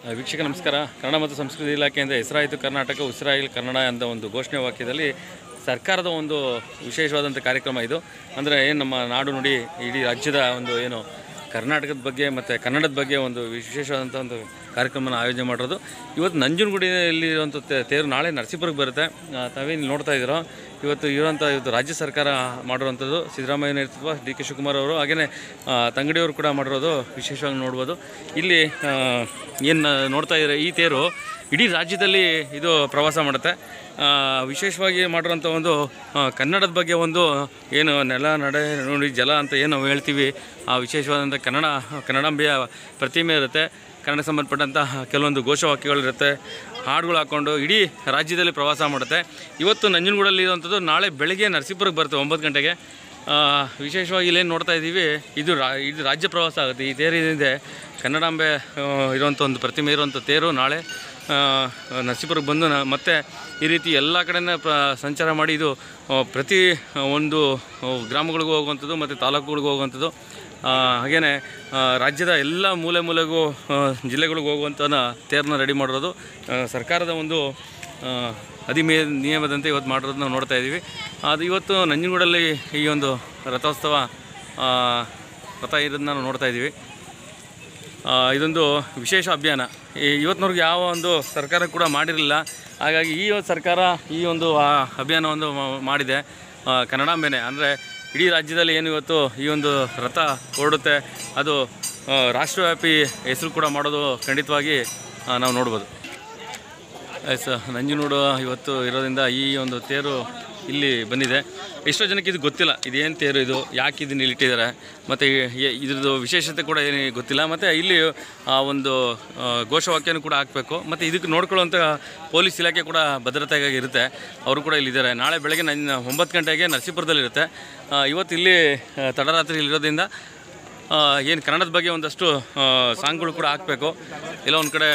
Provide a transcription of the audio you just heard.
ವೀಕ್ಷಕ ನಮಸ್ಕಾರ. ಕನ್ನಡ ಮತ್ತು ಸಂಸ್ಕೃತಿ ಇಲಾಖೆಯಿಂದ ಹೆಸರಾಯಿತು ಕರ್ನಾಟಕ ಉಸಿರಾಯಿಲ್ ಕನ್ನಡ ಅಂತ ಒಂದು ಘೋಷಣೆ ವಾಕ್ಯದಲ್ಲಿ ಸರ್ಕಾರದ ಒಂದು ವಿಶೇಷವಾದಂಥ ಕಾರ್ಯಕ್ರಮ ಇದು. ಅಂದರೆ ಏನು ನಮ್ಮ ನಾಡು ನುಡಿ ಇಡೀ ರಾಜ್ಯದ ಒಂದು ಏನು ಕರ್ನಾಟಕದ ಬಗ್ಗೆ ಮತ್ತು ಕನ್ನಡದ ಬಗ್ಗೆ ಒಂದು ವಿಶೇಷವಾದಂಥ ಒಂದು ಕಾರ್ಯಕ್ರಮನ ಆಯೋಜನೆ ಮಾಡಿರೋದು. ಇವತ್ತು ನಂಜನಗೂಡಿನಲ್ಲಿರುವಂಥ ತೇರು ನಾಳೆ ನರಸೀಪುರಕ್ಕೆ ಬರುತ್ತೆ. ತಾವೇನು ನೋಡ್ತಾ ಇದ್ದೀರೋ ಇವತ್ತು ರಾಜ್ಯ ಸರ್ಕಾರ ಮಾಡಿರುವಂಥದ್ದು ಸಿದ್ದರಾಮಯ್ಯ ನೇತೃತ್ವ ಡಿ ಕೆ ಶಿವಕುಮಾರ್ ಅವರು ಹಾಗೆಯೇ ತಂಗಡಿಯವರು ಕೂಡ ಮಾಡಿರೋದು ವಿಶೇಷವಾಗಿ ನೋಡ್ಬೋದು. ಇಲ್ಲಿ ಏನು ನೋಡ್ತಾ ಇದ್ದಾರೆ ಈ ತೇರು ಇಡೀ ರಾಜ್ಯದಲ್ಲಿ ಇದು ಪ್ರವಾಸ ಮಾಡುತ್ತೆ. ವಿಶೇಷವಾಗಿ ಮಾಡಿರೋಂಥ ಒಂದು ಕನ್ನಡದ ಬಗ್ಗೆ ಒಂದು ಏನು ನೆಲ ನಡೆ ನುಡಿ ಜಲ ಅಂತ ಏನು ನಾವು ಹೇಳ್ತೀವಿ, ಆ ವಿಶೇಷವಾದಂಥ ಕನ್ನಡಾಂಬೆಯ ಪ್ರತಿಮೆ ಇರುತ್ತೆ. ಕನ್ನಡ ಸಂಬಂಧಪಟ್ಟಂಥ ಕೆಲವೊಂದು ಘೋಷವಾಕ್ಯಗಳಿರುತ್ತೆ, ಹಾಡುಗಳು ಹಾಕ್ಕೊಂಡು ಇಡೀ ರಾಜ್ಯದಲ್ಲಿ ಪ್ರವಾಸ ಮಾಡುತ್ತೆ. ಇವತ್ತು ನಂಜನಗೂಡಲ್ಲಿ ಇರುವಂಥದ್ದು, ನಾಳೆ ಬೆಳಗ್ಗೆ ನರಸೀಪುರಕ್ಕೆ ಬರುತ್ತೆ 9 ಗಂಟೆಗೆ. ವಿಶೇಷವಾಗಿ ಇಲ್ಲೇನು ನೋಡ್ತಾ ಇದ್ದೀವಿ, ಇದು ರಾಜ್ಯ ಪ್ರವಾಸ ಆಗುತ್ತೆ. ಈ ತೇರಿದೆ ಕನ್ನಡಾಂಬೆ ಇರುವಂಥ ಒಂದು ಪ್ರತಿಮೆ ಇರುವಂಥ ತೇರು ನಾಳೆ ನರಸೀಪುರಕ್ಕೆ ಬಂದು ಮತ್ತೆ ಈ ರೀತಿ ಎಲ್ಲ ಕಡೆನೇ ಸಂಚಾರ ಮಾಡಿ ಇದು ಪ್ರತಿ ಒಂದು ಗ್ರಾಮಗಳಿಗೂ ಹೋಗುವಂಥದ್ದು ಮತ್ತು ತಾಲೂಕುಗಳಿಗೂ ಹೋಗುವಂಥದ್ದು. ಹಾಗೆಯೇ ರಾಜ್ಯದ ಎಲ್ಲ ಮೂಲೆಗೂ ಜಿಲ್ಲೆಗಳಿಗೂ ಹೋಗುವಂಥ ತೇರನ್ನ ರೆಡಿ ಮಾಡಿರೋದು ಸರ್ಕಾರದ ಒಂದು ನಿಯಮದಂತೆ ಇವತ್ತು ಮಾಡಿರೋದು ನಾವು ನೋಡ್ತಾ ಇದ್ದೀವಿ. ಅದು ಇವತ್ತು ನಂಜನಗೂಡಲ್ಲಿ ಈ ಒಂದು ರಥೋತ್ಸವ ರಥ ಇರೋದನ್ನ ನಾವು ನೋಡ್ತಾ ಇದ್ದೀವಿ. ಇದೊಂದು ವಿಶೇಷ ಅಭಿಯಾನ. ಇವತ್ತಿನವ್ರಿಗೆ ಯಾವ ಒಂದು ಸರ್ಕಾರ ಕೂಡ ಮಾಡಿರಲಿಲ್ಲ. ಹಾಗಾಗಿ ಈ ಸರ್ಕಾರ ಈ ಒಂದು ಅಭಿಯಾನವನ್ನು ಮಾಡಿದೆ. ಕನ್ನಡಾಂಬೆನೆ ಅಂದರೆ ಇಡೀ ರಾಜ್ಯದಲ್ಲಿ ಏನು ಇವತ್ತು ಈ ಒಂದು ರಥ ಹೊರಡುತ್ತೆ, ಅದು ರಾಷ್ಟ್ರವ್ಯಾಪಿ ಹೆಸರು ಕೂಡ ಮಾಡೋದು ಖಂಡಿತವಾಗಿ ನಾವು ನೋಡ್ಬೋದು. ನಂಜನಗೂಡು ಇವತ್ತು ಇರೋದ್ರಿಂದ ಈ ಒಂದು ತೇರು ಇಲ್ಲಿ ಬಂದಿದೆ. ಎಷ್ಟೋ ಜನಕ್ಕೆ ಇದು ಗೊತ್ತಿಲ್ಲ, ಇದೇನು ತೇರು, ಇದು ಯಾಕೆ ಇದನ್ನು ಇಲ್ಲಿ ಇಟ್ಟಿದ್ದಾರೆ, ಮತ್ತು ಇದ್ರದ್ದು ವಿಶೇಷತೆ ಕೂಡ ಏನು ಗೊತ್ತಿಲ್ಲ. ಮತ್ತು ಇಲ್ಲಿ ಒಂದು ಘೋಷವಾಕ್ಯನೂ ಕೂಡ ಹಾಕಬೇಕು. ಮತ್ತು ಇದಕ್ಕೆ ನೋಡ್ಕೊಳ್ಳುವಂಥ ಪೊಲೀಸ್ ಇಲಾಖೆ ಕೂಡ ಭದ್ರತೆಗಾಗಿ ಇರುತ್ತೆ, ಅವರು ಕೂಡ ಇಲ್ಲಿದ್ದಾರೆ. ನಾಳೆ ಬೆಳಗ್ಗೆ 9 ಗಂಟೆಗೆ ನರಸೀಪುರದಲ್ಲಿರುತ್ತೆ. ಇವತ್ತು ಇಲ್ಲಿ ತಡರಾತ್ರಿ ಇಲ್ಲಿರೋದ್ರಿಂದ ಏನು ಕನ್ನಡದ ಬಗ್ಗೆ ಒಂದಷ್ಟು ಸಾಂಗ್ಗಳು ಕೂಡ ಹಾಕಬೇಕು. ಇಲ್ಲ ಒಂದು ಕಡೆ